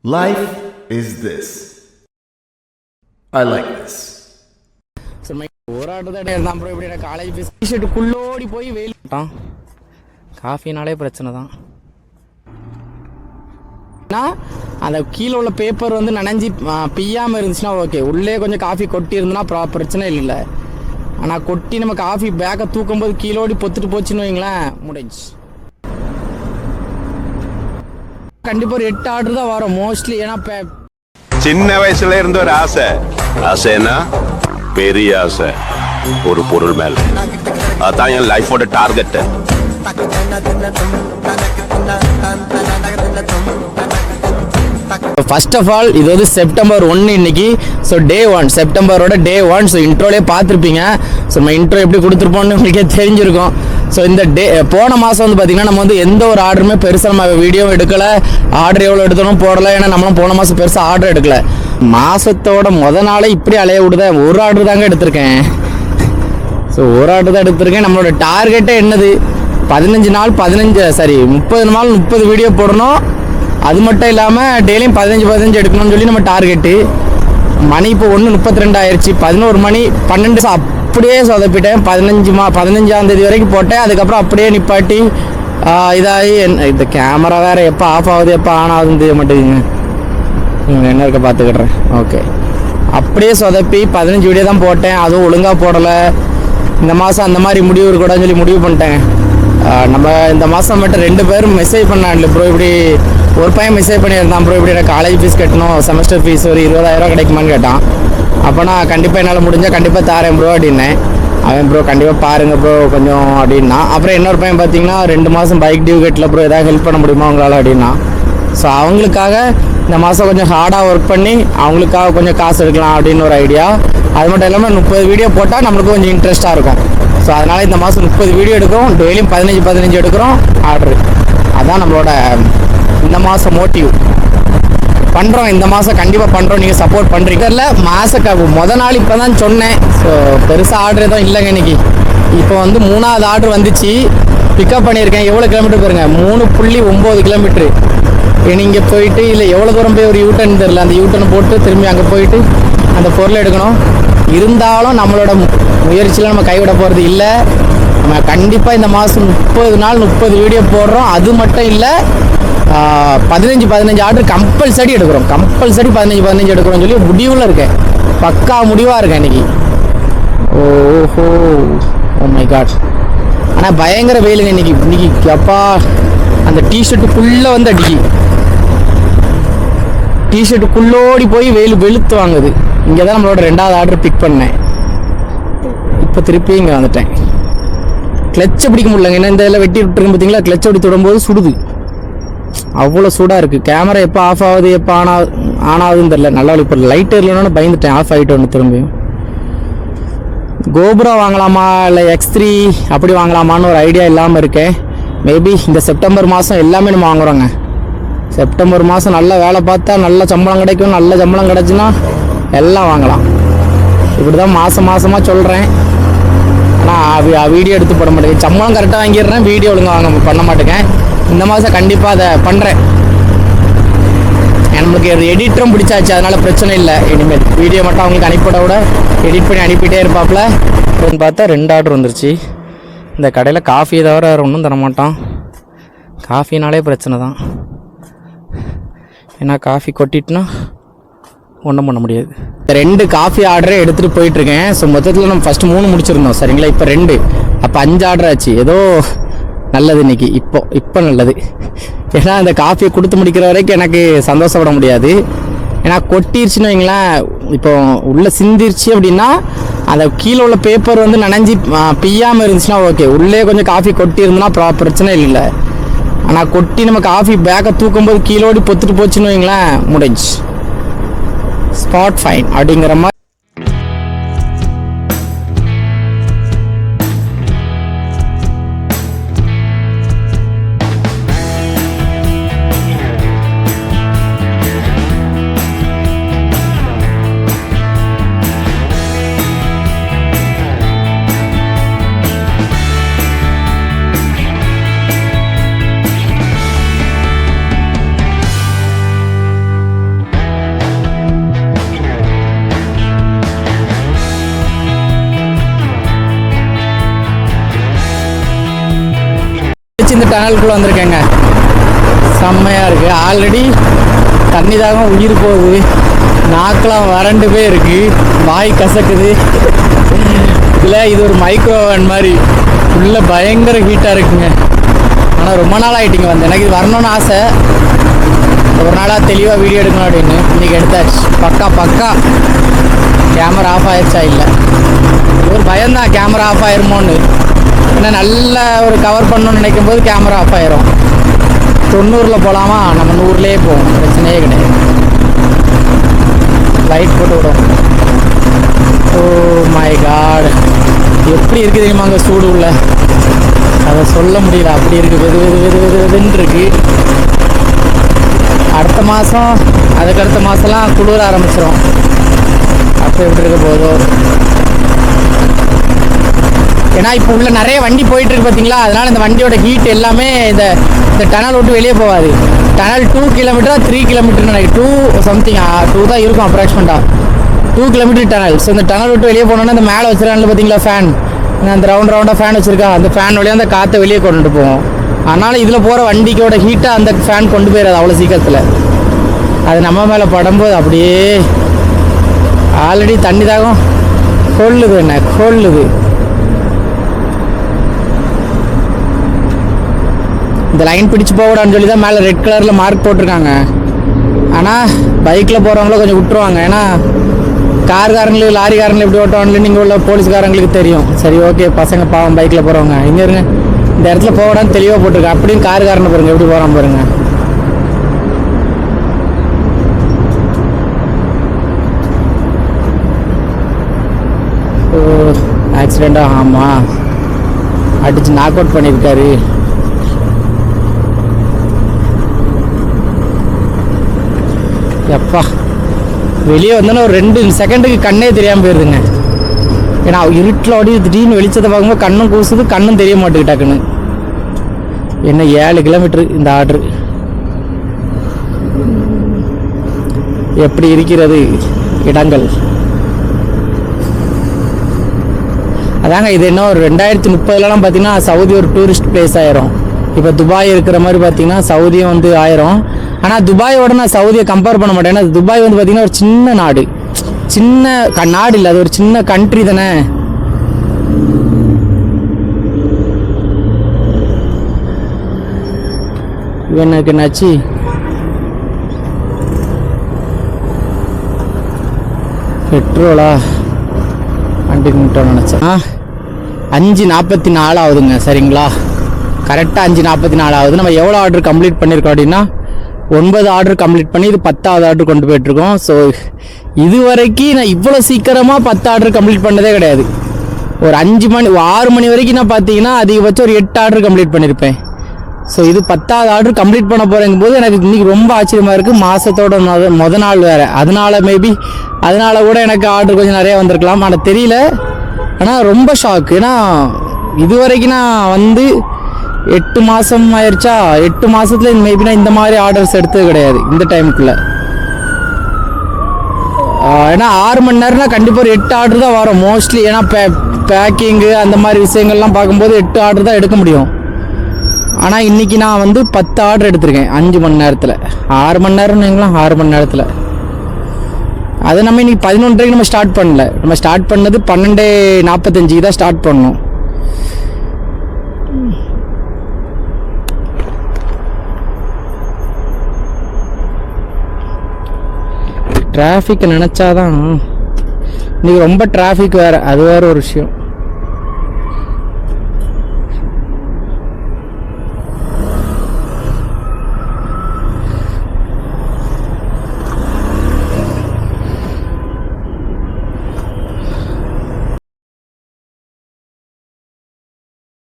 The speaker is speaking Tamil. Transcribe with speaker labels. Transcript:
Speaker 1: Life is this. I like this.
Speaker 2: இருந்தான் ப்ரோ. இப்படி காலேஜ் ஃபீஸ் டிஷர்ட் குள்ளோடி போய் வெயில் காஃபினாலே பிரச்சனை தான். அந்த கீழே உள்ள பேப்பர் வந்து நனைஞ்சி பிய்யாமல் இருந்துச்சுன்னா ஓகே, உள்ளே கொஞ்சம் காஃபி கொட்டி இருந்துன்னா பிரச்சனை இல்லை. ஆனால் கொட்டி நம்ம காஃபி பேக்கை தூக்கும்போது கீழோடி பொத்துட்டு போச்சுன்னு வைங்களேன், முடிஞ்சு. கண்டிப்பாக ஒரு 8 ஆர்டர் தான் வரும் மோஸ்ட்லி. ஏன்னா
Speaker 3: சின்ன வயசுல இருந்து ஒரு ஆசைன்னா பெரிய ஆசை ஒரு பொருள் மேல. அதான் என் லைஃபோட டார்கெட்.
Speaker 2: ஃபர்ஸ்ட் ஆஃப் ஆல் இது வந்து செப்டம்பர் 1 இன்னைக்கு. ஸோ டே 1, செப்டம்பரோட டே 1. ஸோ இன்ட்ரோலே பார்த்துருப்பீங்க. ஸோ நம்ம இன்ட்ரோ எப்படி கொடுத்துருப்போம்னு உங்களுக்கே தெரிஞ்சிருக்கும். ஸோ இந்த போன மாதம் வந்து பார்த்திங்கன்னா நம்ம வந்து எந்த ஒரு ஆர்டருமே பெருசாக நம்ம வீடியோ எடுக்கலை. ஆர்டர் எவ்வளோ எடுத்தோம் போடலை. ஏன்னா நம்மளும் போன மாதம் பெருசாக ஆர்டர் எடுக்கலை. மாதத்தோட நாளே இப்படி அலைய விடுதேன். ஒரு ஆர்டர் தாங்க எடுத்திருக்கேன். ஸோ ஒரு ஆர்டர் தான் எடுத்திருக்கேன். நம்மளோட டார்கெட்டே என்னது, 30 நாள் 30 வீடியோ போடணும். அது மட்டும் இல்லாமல் டெய்லியும் 15 எடுக்கணும்னு சொல்லி நம்ம டார்கெட்டு. மணி இப்போ 1:32 ஆயிடுச்சு. 11 மணி 12 அப்படியே சொதப்பிட்டேன். 15ஆம் தேதி வரைக்கும் போட்டேன். அதுக்கப்புறம் அப்படியே நிப்பாட்டி இதாகி இந்த கேமரா வேறு எப்போ ஆஃப் ஆகுது எப்போ ஆன் ஆகுதுன்னு தெரிய மாட்டேங்குங்க. என்ன இருக்க பார்த்துக்கிட்றேன். ஓகே, அப்படியே சொதப்பி 15 வீடியோ தான் போட்டேன். அதுவும் ஒழுங்காக போடலை. இந்த மாதம் அந்த மாதிரி முடிவு இருக்கக்கூடாதுன்னு சொல்லி முடிவு பண்ணிட்டேன். நம்ம இந்த மாதம் மட்டும் 2 பேரும் மெசேஜ் பண்ணான்ல ப்ரோ. இப்படி ஒரு பையன் மெசேஜ் பண்ணியிருந்தான் ப்ரோ, இப்படி எனக்கு காலேஜ் ஃபீஸ் கட்டணும், செமஸ்டர் ஃபீஸ் ஒரு 20,000 கிடைக்குமான்னு கேட்டான். அப்போ நான் கண்டிப்பாக என்னால் முடிஞ்சால் கண்டிப்பாக தாரேன் ப்ரோ அப்படின்னேன். அவன் ப்ரோ கண்டிப்பாக பாருங்கள் ப்ரோ கொஞ்சம் அப்படின்னா. அப்புறம் இன்னொரு பையன் பார்த்தீங்கன்னா 2 மாதம் பைக் டியூ கட்டல ப்ரோ, ஏதாவது ஹெல்ப் பண்ண முடியுமா உங்களால் அப்படின்னா. ஸோ அவங்களுக்காக இந்த மாதம் கொஞ்சம் ஹார்டாக ஒர்க் பண்ணி அவங்களுக்காக கொஞ்சம் காசு எடுக்கலாம் அப்படின்னு ஒரு ஐடியா. அது மட்டும் இல்லாமல் 30 வீடியோ போட்டால் நம்மளுக்கு கொஞ்சம் இன்ட்ரெஸ்ட்டாக இருக்கும். ஸோ அதனால் இந்த மாதம் 30 வீடியோ எடுக்கிறோம். டெய்லியும் 15 எடுக்கிறோம் ஆர்டரு. அதுதான் நம்மளோட இந்த மாதம் மோட்டிவ். பண்ணுறோம், இந்த மாதம் கண்டிப்பாக பண்ணுறோம். நீங்கள் சப்போர்ட் பண்ணுறீங்க இல்லை. மொதல் நாள் இப்போ தான் சொன்னேன். ஸோ பெருசாக ஆர்டர் எதுவும் இல்லைங்க இன்னைக்கு. இப்போ வந்து 3ஆவது ஆர்டர் வந்துச்சு. பிக்கப் பண்ணியிருக்கேன். எவ்வளோ கிலோமீட்டர் பாருங்க, 3.9 கிலோமீட்ரு. நீங்கள் போயிட்டு இல்லை எவ்வளோ தூரம் போய் ஒரு யூட்டர்ன் தெரில, அந்த யூட்டர்ன் போட்டு திரும்பி அங்கே போயிட்டு அந்த பொருளை எடுக்கணும். இருந்தாலும் நம்மளோட முயற்சியில் நம்ம கைவிட போகிறது இல்லை. நம்ம கண்டிப்பாக இந்த மாதம் 30 நாள் 30 வீடியோ போடுறோம். அது மட்டும் இல்லை, 15 ஆர்டர் கம்பல்சரி எடுக்கிறோம். கம்பல்சரி 15 எடுக்கிறோம்னு சொல்லி முடிவில் இருக்கேன். பக்கா முடிவாக இருக்கேன் இன்னைக்கு. ஓஹோ, ஓ மை காட். ஆனால் பயங்கர வெயிலுங்க இன்னைக்கு. அப்பா அந்த டிஷர்ட்டுக்குள்ளே வந்து அடிக்கி, டிஷர்ட்டுக்குள்ளோடி போய் வெளுத்து வாங்குது. இங்கே தான் நம்மளோட 2ஆவது ஆர்டர் பிக் பண்ணேன். இப்போ திருப்பி இங்கே வந்துட்டேன். கிளச்சை பிடிக்க முடியலங்க. ஏன்னா இந்த இதில் வெட்டி விட்டுருக்கேன் பார்த்தீங்களா, கிளச்சை அப்படி தொடும்போது சுடுது. அவ்வளோ சூடாக இருக்குது. கேமரா எப்போ ஆஃப் ஆகுது எப்போ ஆன் ஆகுதுன்னு தெரில. நல்லா இப்போ லைட் இல்லைன்னு பயந்துட்டேன். ஆஃப் ஆகிட்டு ஒன்று திரும்பியும். கோபுரா வாங்கலாமா இல்லை X3 அப்படி வாங்கலாமான்னு ஒரு ஐடியா இல்லாமல் இருக்கேன். மேபி இந்த செப்டம்பர் மாதம் எல்லாமே நம்ம வாங்குகிறோங்க. செப்டம்பர் மாதம் நல்ல வேலை பார்த்தா நல்ல சம்பளம் கிடைக்கும். நல்ல சம்பளம் கிடச்சுன்னா எல்லாம் வாங்கலாம். இப்படி தான் மாதமாக சொல்கிறேன். ஆனால் வீடியோ எடுத்து போட மாட்டேங்க. சம்பளம் கரெக்டாக வாங்கிடுறேன், வீடியோ ஒழுங்காக பண்ண மாட்டேங்க. இந்த மாதம் கண்டிப்பாக அதை பண்ணுறேன். நம்மளுக்கு எடிட்டரும் பிடிச்சாச்சு, அதனால் பிரச்சனை இல்லை. இனிமேல் வீடியோ மட்டும் அவங்களுக்கு அனுப்பிவிட விட எடிட் பண்ணி அனுப்பிட்டே இருப்பாப்புல. பார்த்தா 2 ஆர்டர் வந்துருச்சு. இந்த கடையில் காஃபி தவிர வேறு ஒன்றும் தரமாட்டான். காஃபினாலே பிரச்சனை தான். ஏன்னா காஃபி கொட்டிட்டுனா ஒன்றும் பண்ண முடியாது. 2 காஃபி ஆர்டரே எடுத்துகிட்டு போயிட்டுருக்கேன். ஸோ மொத்தத்தில் நம்ம ஃபஸ்ட்டு 3 முடிச்சிருந்தோம் சரிங்களா. இப்போ 2, அப்போ 5 ஆர்டர் ஆச்சு. ஏதோ நல்லது இன்னைக்கு. இப்போ நல்லது. ஏன்னா இந்த காஃபியை கொடுத்து முடிக்கிற வரைக்கும் எனக்கு சந்தோஷப்பட முடியாது. ஏன்னா கொட்டிருச்சுன்னு வைங்களேன், இப்போ உள்ளே சிந்திருச்சு அப்படின்னா அந்த கீழே உள்ள பேப்பர் வந்து நனைஞ்சி பிய்யாமல் இருந்துச்சுன்னா ஓகே, உள்ளே கொஞ்சம் காஃபி கொட்டி இருந்துன்னா பிரச்சனை இல்லை. ஆனால் கொட்டி நம்ம காஃபி பேக்கை தூக்கும்போது கீழோடி பொத்துட்டு போச்சுன்னு வைங்களேன், முடிஞ்சு. ஸ்பாட் ஃபைன் அப்படிங்கிற மாதிரி. டனலுக்குள்ளே வந்திருக்கேங்க. செம்மையாக இருக்குது. ஆல்ரெடி தண்ணி தாகம் உயிர் போகுது, நாக்கெலாம் வறண்டு போய் இருக்குது, வாய் கசக்குது. இல்லை இது ஒரு மைக்ரோவேன் மாதிரி உள்ள பயங்கர ஹீட்டாக இருக்குங்க. ஆனால் ரொம்ப நாள் ஆகிட்டிங்க வந்து, எனக்கு இது வரணும்னு ஆசை. ஒரு நாளாக தெளிவாக வீடியோ எடுக்கணும் அப்படின்னு இன்றைக்கி எடுத்தாச்சு. பக்கா கேமரா ஆஃப் ஆயிடுச்சா இல்லை, ஒரு பயம்தான் கேமரா ஆஃப் ஆயிருமோன்னு. ஏன்னா நல்ல ஒரு கவர் பண்ணணும்னு நினைக்கும் போது கேமரா ஆஃப் ஆயிரும். 90 போகலாமா, நம்ம 100லேயே போவோம், பிரச்சனையே கிடையாது. லைட் போட்டு விடும். ஓ மை காட், எப்படி இருக்குது தெரியுமா அங்கே சூடு உள்ள, அதை சொல்ல முடியல. அப்படி இருக்குது, வெதுன்னு இருக்கு. அடுத்த மாதம் அதுக்கடுத்த மாதம்லாம் குளிர ஆரம்பிச்சிடும். அப்போ எப்படி இருக்க போதோ. ஏன்னா இப்போ உள்ள நிறைய வண்டி போயிட்டு இருக்கு பார்த்தீங்களா, அதனால இந்த வண்டியோட ஹீட் எல்லாமே இந்த டனல் விட்டு வெளியே போகாது. டனல் 2 கிலோமீட்டரா 3 கிலோமீட்டர் நினைக்கிறேன், 2 சம்திங் 2 தான் இருக்கும் அப்ராக்சிமேட்டாக, 2 கிலோமீட்டர் டனல். ஸோ இந்த டனல் விட்டு வெளியே போனோன்னா இந்த மேலே வச்சுருக்காங்க பார்த்தீங்களா ஃபேன், அந்த ரவுண்டாக ஃபேன் வச்சுருக்கா, அந்த ஃபேன் வழியாக அந்த காற்றை வெளியே கொண்டுட்டு போவோம். அதனால் இதில் போகிற வண்டிக்கோட ஹீட்டை அந்த ஃபேன் கொண்டு போயிடாது அவ்வளோ சீக்கிரத்தில். அது நம்ம மேலே படும்போது அப்படியே ஆல்ரெடி தண்ணி தாகம் கொள்ளுது, என்ன கொள்ளுது. இந்த லைன் பிடிச்சி போகக்கூடாதுன்னு சொல்லி தான் மேலே ரெட் கலரில் மார்க் போட்டிருக்காங்க. ஆனால் பைக்கில் போகிறவங்கள கொஞ்சம் விட்டுருவாங்க. ஏன்னா கார்காரங்களுக்கு லாரிக்காரங்களை எப்படி ஓட்டுவாங்கன்னு நீங்கள் உள்ள போலீஸ்காரங்களுக்கு தெரியும். சரி ஓகே, பசங்க பாவம் பைக்கில் போகிறவங்க இங்கே இருங்க, இந்த இடத்துல போகக்கூடாதுன்னு தெளிவாக போட்டிருக்கேன். அப்படியும் கார்காரனை பாருங்க எப்படி போகிறான் பாருங்க. ஓ ஆக்சிடெண்ட்டா? ஆமாம், அடித்து நாக் அவுட் பண்ணியிருக்காரு. எப்பா வெளியே வந்தோன்னா ஒரு 2 செகண்டுக்கு கண்ணே தெரியாமல் போயிருதுங்க. ஏன்னா இருட்டில் ஓடி திடீர்னு வெளிச்சத்தை பார்க்கும்போது கண்ணும் கூசுது, கண்ணும் தெரிய மாட்டேங்குது டக்குன்னு. என்ன 7 கிலோமீட்டரு இந்த ஆர்டரு. எப்படி இருக்கிறது இடங்கள். அதாங்க இது என்ன ஒரு 2030 பார்த்தீங்கன்னா சவுதி ஒரு டூரிஸ்ட் பிளேஸ் ஆயிரும். இப்போ துபாய் இருக்கிற மாதிரி பார்த்தீங்கன்னா சவுதியும் வந்து ஆயிரும். ஆனால் துபாயோட நான் சவுதியை கம்பேர் பண்ண மாட்டேன். ஏன்னா துபாய் வந்து பார்த்தீங்கன்னா ஒரு சின்ன நாடு, சின்ன நாடு இல்லை, அது ஒரு சின்ன கண்ட்ரி தானே. எனக்கு என்னாச்சு, பெட்ரோலா வண்டி முட்டோன்னு நினச்சேன். 5:44 ஆகுதுங்க. சரிங்களா, கரெக்டாக 5:44 ஆகுது. நம்ம எவ்வளோ ஆர்டர் கம்ப்ளீட் பண்ணியிருக்கோம் அப்படின்னா 9 ஆர்டர் கம்ப்ளீட் பண்ணி இது 10வது ஆர்டர் கொண்டு போயிட்டுருக்கோம். ஸோ இது வரைக்கும் நான் இவ்வளோ சீக்கிரமாக 10 ஆர்டர் கம்ப்ளீட் பண்ணதே கிடையாது. ஒரு 6 மணி வரைக்கும் நான் பார்த்தீங்கன்னா அதிகபட்சம் ஒரு 8 ஆர்டர் கம்ப்ளீட் பண்ணியிருப்பேன். ஸோ இது 10வது ஆர்டர் கம்ப்ளீட் பண்ண போகிறேங்கும் போது எனக்கு இன்றைக்கி ரொம்ப ஆச்சரியமாக இருக்குது. மாதத்தோட மொதல் நாள் வேறு, அதனால கூட எனக்கு ஆர்டர் கொஞ்சம் நிறையா வந்திருக்கலாம், ஆனால் தெரியல. ஆனால் ரொம்ப ஷாக். ஏன்னா இது வரைக்கும் நான் வந்து 8 மாதம் ஆயிடுச்சா, 8 மாதத்துல மேபி நான் இந்த மாதிரி ஆர்டர்ஸ் எடுத்தது கிடையாது இந்த டைமுக்குள்ளே. ஏன்னா 6 மணி நேரம்னா கண்டிப்பாக ஒரு 8 ஆர்டர் தான் வரும் மோஸ்ட்லி. ஏன்னா பேக்கிங்கு அந்த மாதிரி விஷயங்கள்லாம் பார்க்கும்போது 8 ஆர்டர் தான் எடுக்க முடியும். ஆனால் இன்றைக்கி நான் வந்து 10 ஆர்டர் எடுத்திருக்கேன் 5 மணி நேரத்தில். 6 மணி நேரம்னுங்களா, 6 மணி நேரத்தில். அது நம்ம இன்றைக்கி 11:30 நம்ம ஸ்டார்ட் பண்ணல. நம்ம ஸ்டார்ட் பண்ணது 12:45 தான் ஸ்டார்ட் பண்ணோம். டிராஃபிக் நினச்சாதான் இன்றைக்கி ரொம்ப டிராஃபிக் வேறு, அது வேறு ஒரு விஷயம்.